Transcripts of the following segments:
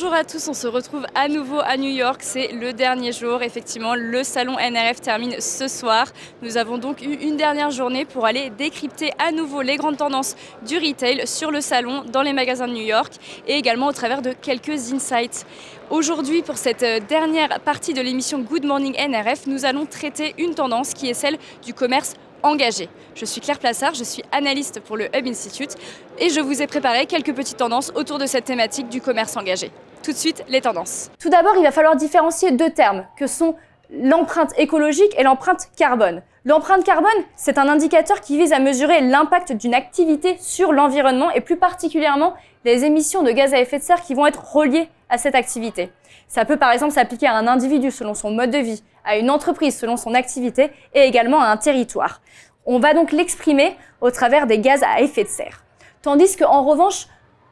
Bonjour à tous, on se retrouve à nouveau à New York, c'est le dernier jour, effectivement le salon NRF termine ce soir. Nous avons donc eu une dernière journée pour aller décrypter à nouveau les grandes tendances du retail sur le salon, dans les magasins de New York et également au travers de quelques insights. Aujourd'hui, pour cette dernière partie de l'émission Good Morning NRF, nous allons traiter une tendance qui est celle du commerce engagé. Je suis Claire Plassard, je suis analyste pour le Hub Institute et je vous ai préparé quelques petites tendances autour de cette thématique du commerce engagé. Tout de suite, les tendances. Tout d'abord, il va falloir différencier deux termes que sont l'empreinte écologique et l'empreinte carbone. L'empreinte carbone, c'est un indicateur qui vise à mesurer l'impact d'une activité sur l'environnement et plus particulièrement les émissions de gaz à effet de serre qui vont être reliées à cette activité. Ça peut par exemple s'appliquer à un individu selon son mode de vie, à une entreprise selon son activité et également à un territoire. On va donc l'exprimer au travers des gaz à effet de serre. Tandis qu'en revanche,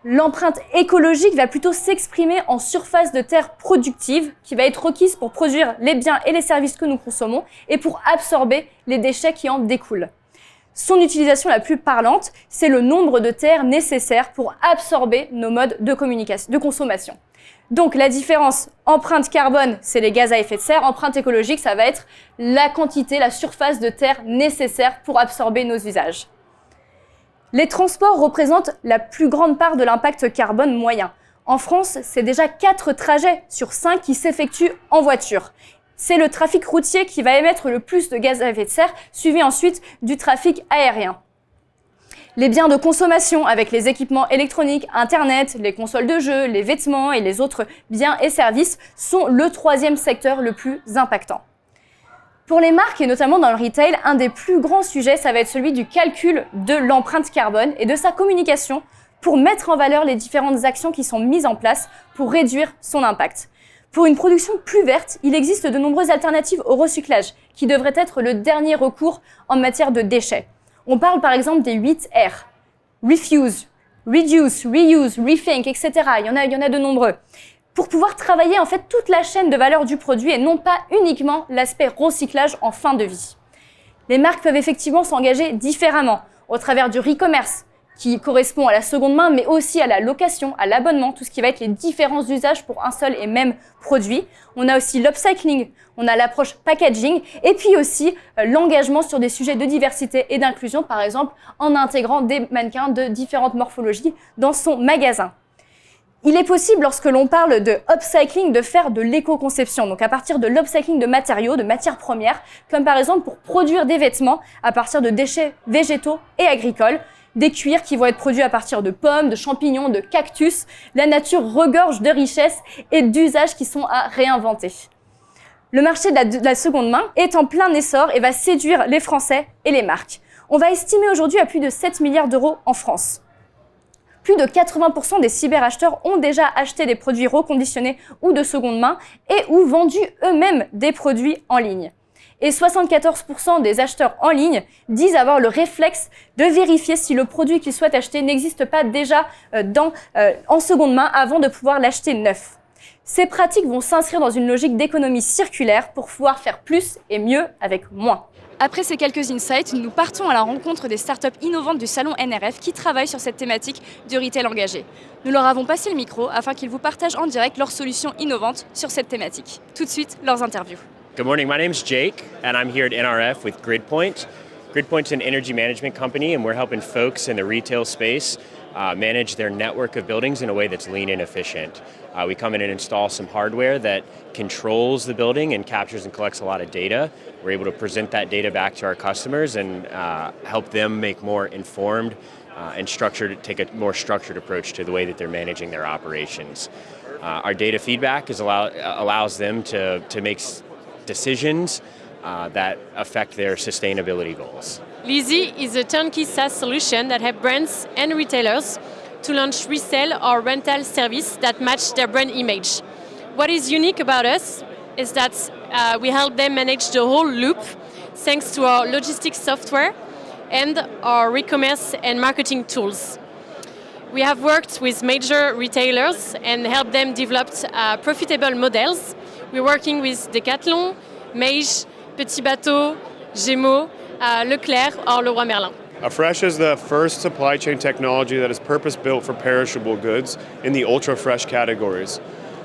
l'empreinte écologique va plutôt s'exprimer en surface de terre productive qui va être requise pour produire les biens et les services que nous consommons et pour absorber les déchets qui en découlent. Son utilisation la plus parlante, c'est le nombre de terres nécessaires pour absorber nos modes de consommation. Donc la différence, empreinte carbone, c'est les gaz à effet de serre, empreinte écologique, ça va être la quantité, la surface de terre nécessaire pour absorber nos usages. Les transports représentent la plus grande part de l'impact carbone moyen. En France, c'est déjà 4 trajets sur 5 qui s'effectuent en voiture. C'est le trafic routier qui va émettre le plus de gaz à effet de serre, suivi ensuite du trafic aérien. Les biens de consommation avec les équipements électroniques, Internet, les consoles de jeux, les vêtements et les autres biens et services sont le troisième secteur le plus impactant. Pour les marques et notamment dans le retail, un des plus grands sujets, ça va être celui du calcul de l'empreinte carbone et de sa communication pour mettre en valeur les différentes actions qui sont mises en place pour réduire son impact. Pour une production plus verte, il existe de nombreuses alternatives au recyclage qui devraient être le dernier recours en matière de déchets. On parle par exemple des 8 R. Refuse, Reduce, Reuse, Rethink, etc. Il y en a de nombreux. Pour pouvoir travailler en fait toute la chaîne de valeur du produit et non pas uniquement l'aspect recyclage en fin de vie. Les marques peuvent effectivement s'engager différemment au travers du re-commerce qui correspond à la seconde main mais aussi à la location, à l'abonnement, tout ce qui va être les différents usages pour un seul et même produit. On a aussi l'upcycling, on a l'approche packaging et puis aussi l'engagement sur des sujets de diversité et d'inclusion, par exemple en intégrant des mannequins de différentes morphologies dans son magasin. Il est possible, lorsque l'on parle de upcycling, de faire de l'éco-conception, donc à partir de l'upcycling de matériaux, de matières premières, comme par exemple pour produire des vêtements à partir de déchets végétaux et agricoles, des cuirs qui vont être produits à partir de pommes, de champignons, de cactus. La nature regorge de richesses et d'usages qui sont à réinventer. Le marché de la seconde main est en plein essor et va séduire les Français et les marques. On va estimer aujourd'hui à plus de 7 milliards d'euros en France. Plus de 80% des cyberacheteurs ont déjà acheté des produits reconditionnés ou de seconde main et ou vendu eux-mêmes des produits en ligne. Et 74% des acheteurs en ligne disent avoir le réflexe de vérifier si le produit qu'ils souhaitent acheter n'existe pas déjà en seconde main avant de pouvoir l'acheter neuf. Ces pratiques vont s'inscrire dans une logique d'économie circulaire pour pouvoir faire plus et mieux avec moins. Après ces quelques insights, nous partons à la rencontre des startups innovantes du salon NRF qui travaillent sur cette thématique du retail engagé. Nous leur avons passé le micro afin qu'ils vous partagent en direct leurs solutions innovantes sur cette thématique. Tout de suite, leurs interviews. Good morning, my name's Jake, and I'm here at NRF with GridPoint. GridPoint's an energy management company, and we're helping folks in the retail space manage their network of buildings in a way that's lean and efficient. We come in and install some hardware that controls the building and captures and collects a lot of data. We're able to present that data back to our customers and help them make more informed and take a more structured approach to the way that they're managing their operations. Our data feedback allows them to make decisions that affect their sustainability goals. Leasy is a turnkey SaaS solution that helps brands and retailers to launch resale or rental service that match their brand image. What is unique about us is that we help them manage the whole loop thanks to our logistics software and our re-commerce and marketing tools. We have worked with major retailers and helped them develop profitable models. We're working with Decathlon, Maje, Petit Bateau, Gémeaux, Leclerc or Leroy Merlin. Afresh is the first supply chain technology that is purpose-built for perishable goods in the ultra-fresh categories.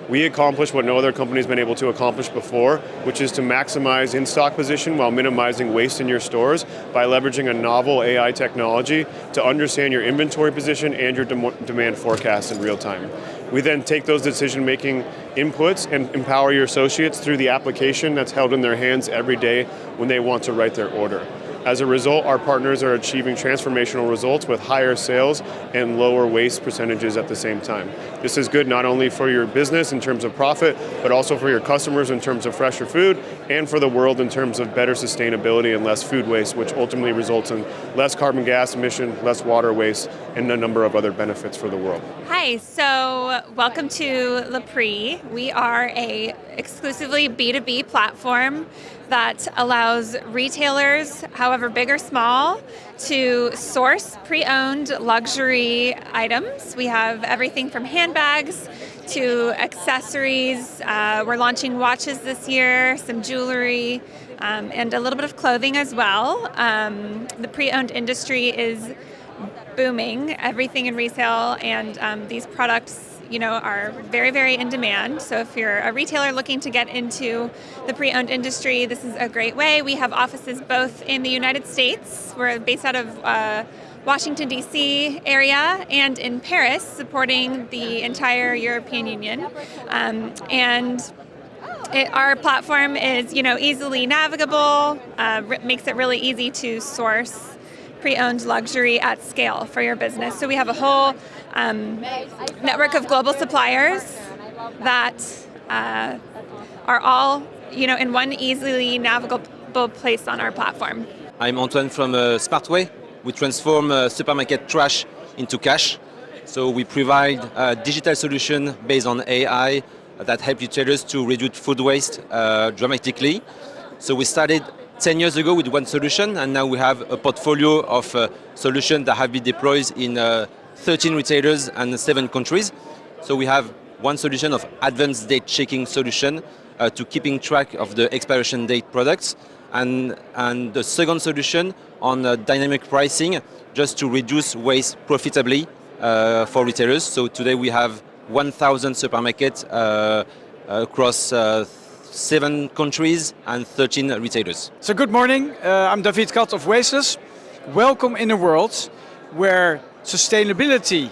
we accomplish what no other company's been able to accomplish before, which is to maximize in-stock position while minimizing waste in your stores by leveraging a novel AI technology to understand your inventory position and your demand forecast in real time. We then take those decision-making inputs and empower your associates through the application that's held in their hands every day when they want to write their order. As a result, our partners are achieving transformational results with higher sales and lower waste percentages at the same time. This is good not only for your business in terms of profit, but also for your customers in terms of fresher food, and for the world in terms of better sustainability and less food waste, which ultimately results in less carbon gas emission, less water waste, and a number of other benefits for the world. Hi, so welcome to Le Prix. We are a exclusively B2B platform that allows retailers, however big or small, to source pre-owned luxury items. We have everything from handbags to accessories. We're launching watches this year, some jewelry, and a little bit of clothing as well. The pre-owned industry is booming, everything in resale, and these products are very, very in demand. So if you're a retailer looking to get into the pre-owned industry, this is a great way. We have offices both in the United States, we're based out of Washington, D.C. area, and in Paris, supporting the entire European Union. Our platform is, easily navigable, makes it really easy to source pre-owned luxury at scale for your business. So we have a whole network of global suppliers that are all, in one easily navigable place on our platform. I'm Antoine from Smartway. We transform supermarket trash into cash. So we provide a digital solution based on AI that help retailers to reduce food waste dramatically. So we started 10 years ago with one solution, and now we have a portfolio of solutions that have been deployed in 13 retailers and 7 countries. So we have one solution of advanced date checking solution to keeping track of the expiration date products, and the second solution on dynamic pricing, just to reduce waste profitably for retailers. So today we have 1,000 supermarkets across 7 countries and 13 retailers. So good morning, I'm David Kat of Wasteless. Welcome in a world where sustainability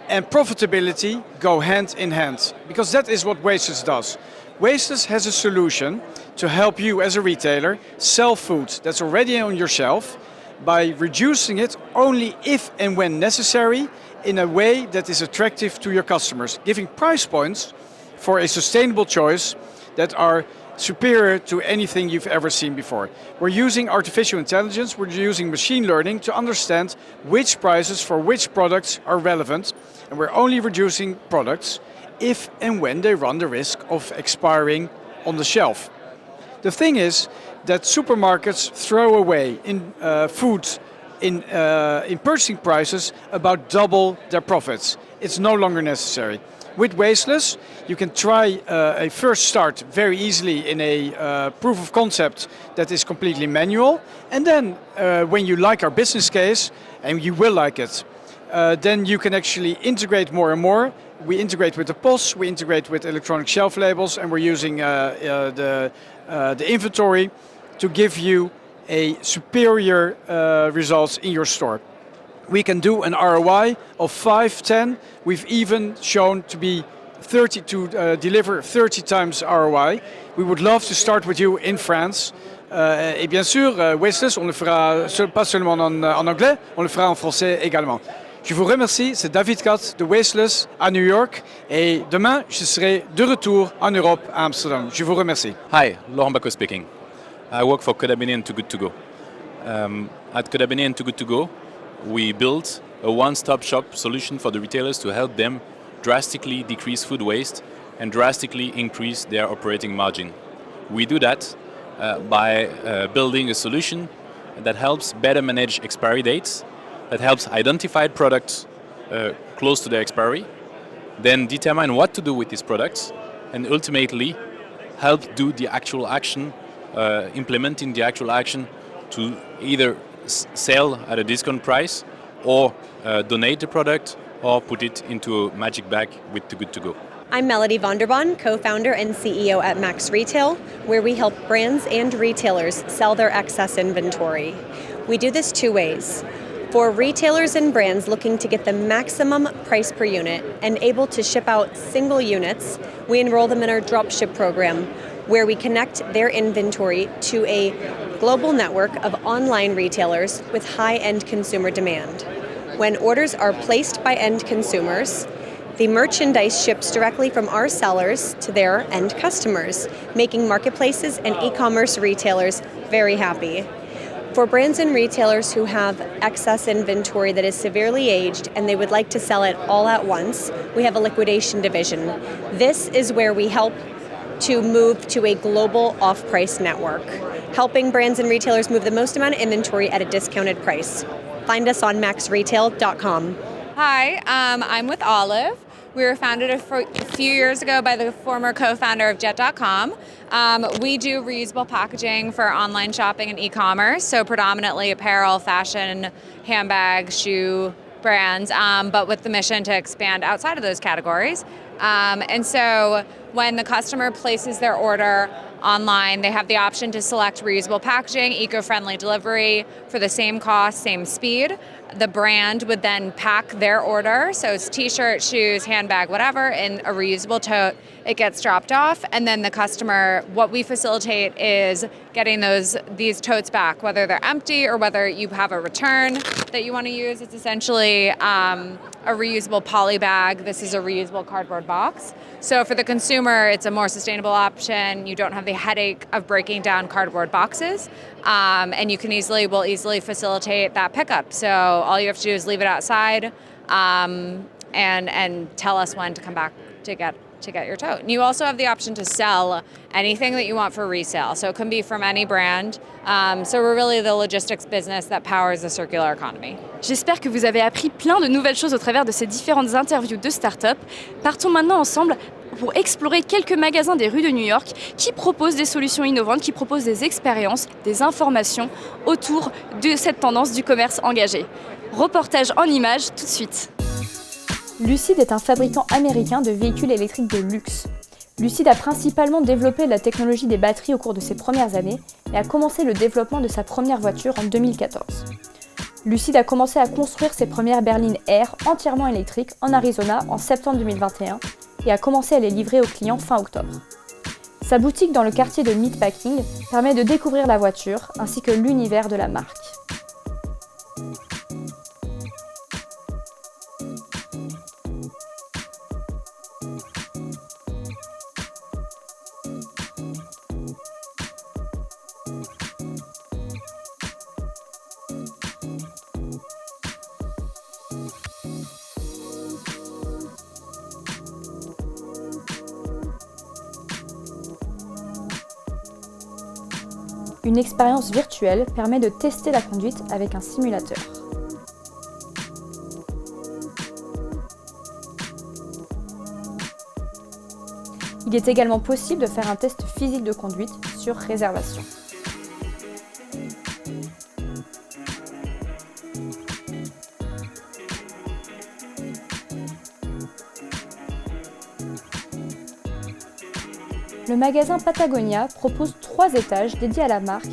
and profitability go hand in hand, because that is what Wasteless does. Wasteless has a solution to help you as a retailer sell food that's already on your shelf by reducing it only if and when necessary in a way that is attractive to your customers, giving price points for a sustainable choice that are superior to anything you've ever seen before. We're using artificial intelligence, we're using machine learning to understand which prices for which products are relevant, and we're only reducing products if and when they run the risk of expiring on the shelf. The thing is that supermarkets throw away in food in purchasing prices about double their profits. It's no longer necessary. With Wasteless, you can try a first start very easily in a proof of concept that is completely manual. And then when you like our business case, and you will like it, then you can actually integrate more and more. We integrate with the POS, we integrate with electronic shelf labels, and we're using the inventory to give you a superior results in your store. We can do an ROI of 5, 10. We've even shown to be 30 to deliver 30 times ROI. We would love to start with you in France. Et bien sûr, Wasteless, on le fera pas seulement en anglais, on le fera en français également. Je vous remercie, c'est David Kat de Wasteless à New York. Et demain, je serai de retour en Europe, à Amsterdam. Je vous remercie. Hi, Laurent Bacot speaking. I work for Kodabini and Too Good To Go. At Kodabini and Too Good To Go, we built a one-stop shop solution for the retailers to help them drastically decrease food waste and drastically increase their operating margin. We do that by building a solution that helps better manage expiry dates, that helps identify products close to their expiry, then determine what to do with these products, and ultimately help do the actual action, implementing the actual action to either sell at a discount price or donate the product or put it into a magic bag with Too Good To Go. I'm Melody Vonderbon, co-founder and CEO at Max Retail, where we help brands and retailers sell their excess inventory. We do this two ways. For retailers and brands looking to get the maximum price per unit and able to ship out single units, we enroll them in our dropship program, where we connect their inventory to a global network of online retailers with high-end consumer demand. When orders are placed by end consumers, the merchandise ships directly from our sellers to their end customers, making marketplaces and e-commerce retailers very happy. For brands and retailers who have excess inventory that is severely aged and they would like to sell it all at once, we have a liquidation division. This is where we help to move to a global off-price network, helping brands and retailers move the most amount of inventory at a discounted price. Find us on maxretail.com. Hi, I'm with Olive. We were founded a few years ago by the former co-founder of Jet.com. We do reusable packaging for online shopping and e-commerce, so predominantly apparel, fashion, handbag, shoe brands, but with the mission to expand outside of those categories. And so when the customer places their order online, they have the option to select reusable packaging, eco-friendly delivery for the same cost, same speed. The brand would then pack their order, so it's t-shirt, shoes, handbag, whatever, in a reusable tote. It gets dropped off, and then the customer, what we facilitate is getting these totes back, whether they're empty or whether you have a return that you want to use. It's essentially a reusable poly bag. This is a reusable cardboard box. So for the consumer, it's a more sustainable option. You don't have the headache of breaking down cardboard boxes, and we'll easily facilitate that pickup. So all you have to do is leave it outside, and tell us when to come back to get your tote. And you also have the option to sell anything that you want for resale. So it can be from any brand. So we're really the logistics business that powers the circular economy. J'espère que vous avez appris plein de nouvelles choses au travers de ces différentes interviews de start-up. Partons maintenant ensemble pour explorer quelques magasins des rues de New York qui proposent des solutions innovantes, qui proposent des expériences, des informations autour de cette tendance du commerce engagé. Reportage en images tout de suite. Lucid est un fabricant américain de véhicules électriques de luxe. Lucid a principalement développé la technologie des batteries au cours de ses premières années et a commencé le développement de sa première voiture en 2014. Lucid a commencé à construire ses premières berlines Air entièrement électriques en Arizona en septembre 2021 et a commencé à les livrer aux clients fin octobre. Sa boutique dans le quartier de Meatpacking permet de découvrir la voiture ainsi que l'univers de la marque. Une expérience virtuelle permet de tester la conduite avec un simulateur. Il est également possible de faire un test physique de conduite sur réservation. Le magasin Patagonia propose 3 étages dédiés à la marque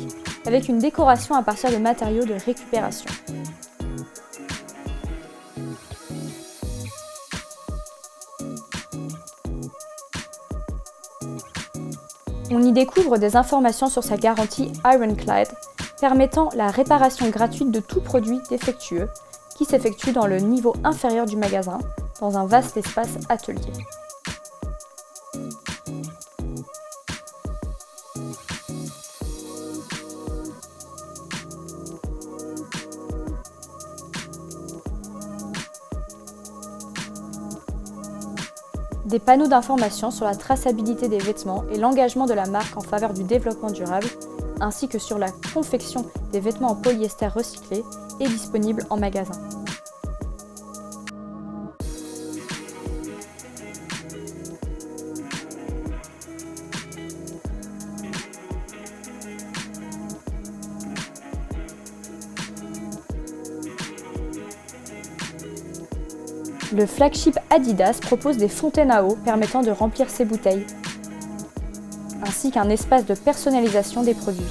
avec une décoration à partir de matériaux de récupération. On y découvre des informations sur sa garantie Ironclad, permettant la réparation gratuite de tout produit défectueux qui s'effectue dans le niveau inférieur du magasin, dans un vaste espace atelier. Des panneaux d'information sur la traçabilité des vêtements et l'engagement de la marque en faveur du développement durable, ainsi que sur la confection des vêtements en polyester recyclé, est disponible en magasin. Le flagship Adidas propose des fontaines à eau permettant de remplir ses bouteilles, ainsi qu'un espace de personnalisation des produits.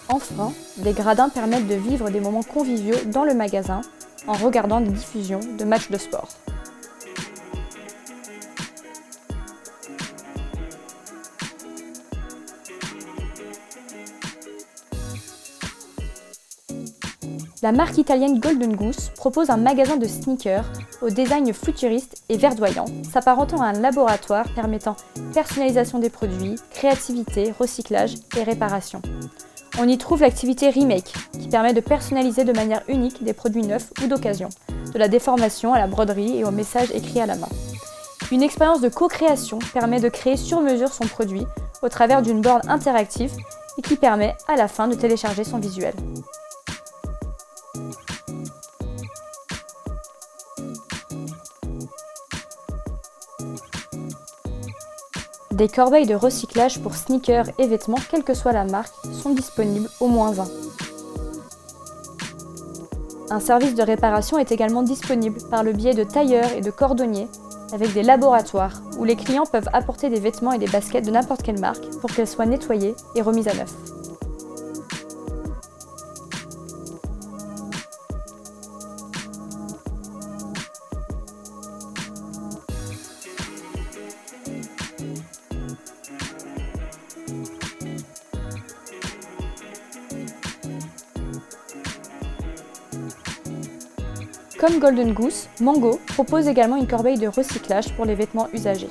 Enfin, des gradins permettent de vivre des moments conviviaux dans le magasin en regardant des diffusions de matchs de sport. La marque italienne Golden Goose propose un magasin de sneakers au design futuriste et verdoyant, s'apparentant à un laboratoire permettant personnalisation des produits, créativité, recyclage et réparation. On y trouve l'activité Remake, qui permet de personnaliser de manière unique des produits neufs ou d'occasion, de la déformation à la broderie et aux messages écrits à la main. Une expérience de co-création permet de créer sur mesure son produit au travers d'une borne interactive et qui permet à la fin de télécharger son visuel. Des corbeilles de recyclage pour sneakers et vêtements, quelle que soit la marque, sont disponibles au moins un. Un service de réparation est également disponible par le biais de tailleurs et de cordonniers, avec des laboratoires où les clients peuvent apporter des vêtements et des baskets de n'importe quelle marque pour qu'elles soient nettoyées et remises à neuf. Comme Golden Goose, Mango propose également une corbeille de recyclage pour les vêtements usagés.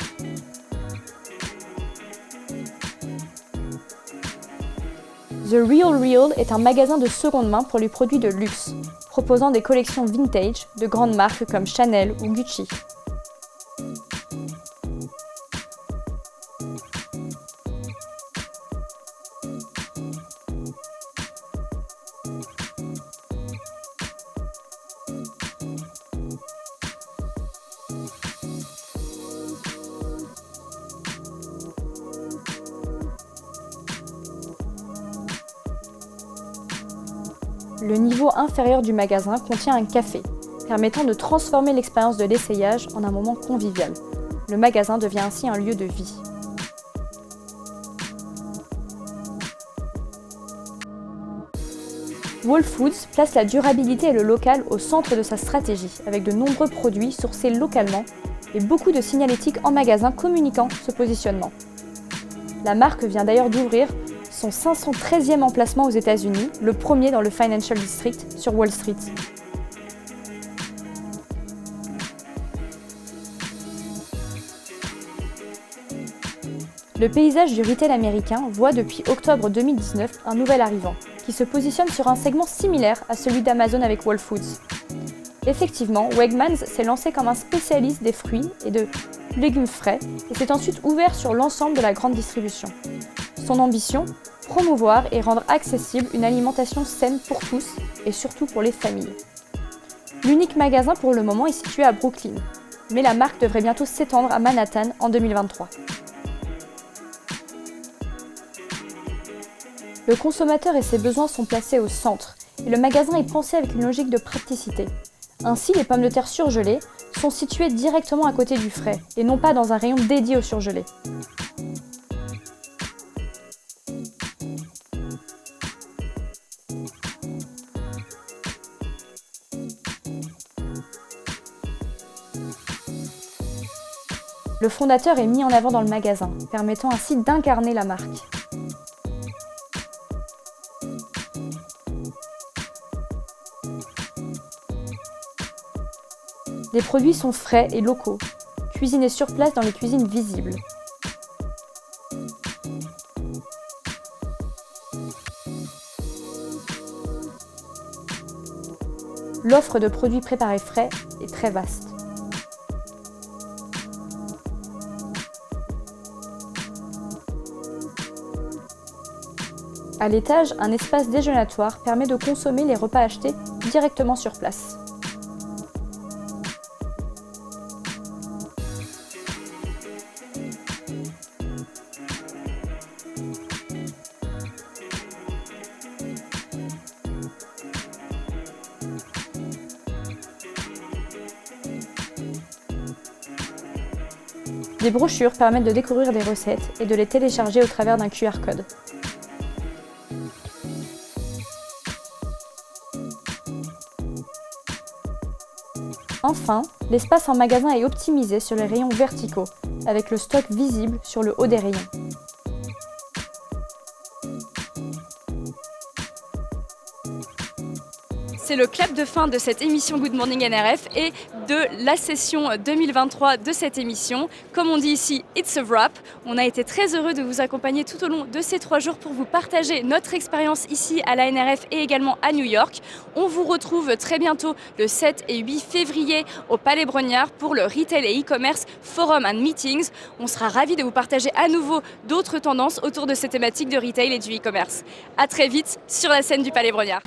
The Real Real est un magasin de seconde main pour les produits de luxe, proposant des collections vintage de grandes marques comme Chanel ou Gucci. Le niveau inférieur du magasin contient un café, permettant de transformer l'expérience de l'essayage en un moment convivial. Le magasin devient ainsi un lieu de vie. Whole Foods place la durabilité et le local au centre de sa stratégie, avec de nombreux produits sourcés localement et beaucoup de signalétique en magasin communiquant ce positionnement. La marque vient d'ailleurs d'ouvrir son 513e emplacement aux États-Unis, le premier dans le Financial District sur Wall Street. Le paysage du retail américain voit depuis octobre 2019 un nouvel arrivant, qui se positionne sur un segment similaire à celui d'Amazon avec Whole Foods. Effectivement, Wegmans s'est lancé comme un spécialiste des fruits et de légumes frais et s'est ensuite ouvert sur l'ensemble de la grande distribution. Son ambition ? Promouvoir et rendre accessible une alimentation saine pour tous et surtout pour les familles. L'unique magasin pour le moment est situé à Brooklyn, mais la marque devrait bientôt s'étendre à Manhattan en 2023. Le consommateur et ses besoins sont placés au centre et le magasin est pensé avec une logique de praticité. Ainsi, les pommes de terre surgelées sont situées directement à côté du frais et non pas dans un rayon dédié au surgelé. Le fondateur est mis en avant dans le magasin, permettant ainsi d'incarner la marque. Les produits sont frais et locaux, cuisinés sur place dans les cuisines visibles. L'offre de produits préparés frais est très vaste. À l'étage, un espace déjeunatoire permet de consommer les repas achetés directement sur place. Des brochures permettent de découvrir des recettes et de les télécharger au travers d'un QR code. Enfin, l'espace en magasin est optimisé sur les rayons verticaux, avec le stock visible sur le haut des rayons. C'est le clap de fin de cette émission Good Morning NRF et de la session 2023 de cette émission. Comme on dit ici, it's a wrap. On a été très heureux de vous accompagner tout au long de ces 3 jours pour vous partager notre expérience ici à la NRF et également à New York. On vous retrouve très bientôt le 7 et 8 février au Palais Brongniart pour le Retail et e-commerce Forum and Meetings. On sera ravis de vous partager à nouveau d'autres tendances autour de ces thématiques de retail et du e-commerce. À très vite sur la scène du Palais Brongniart.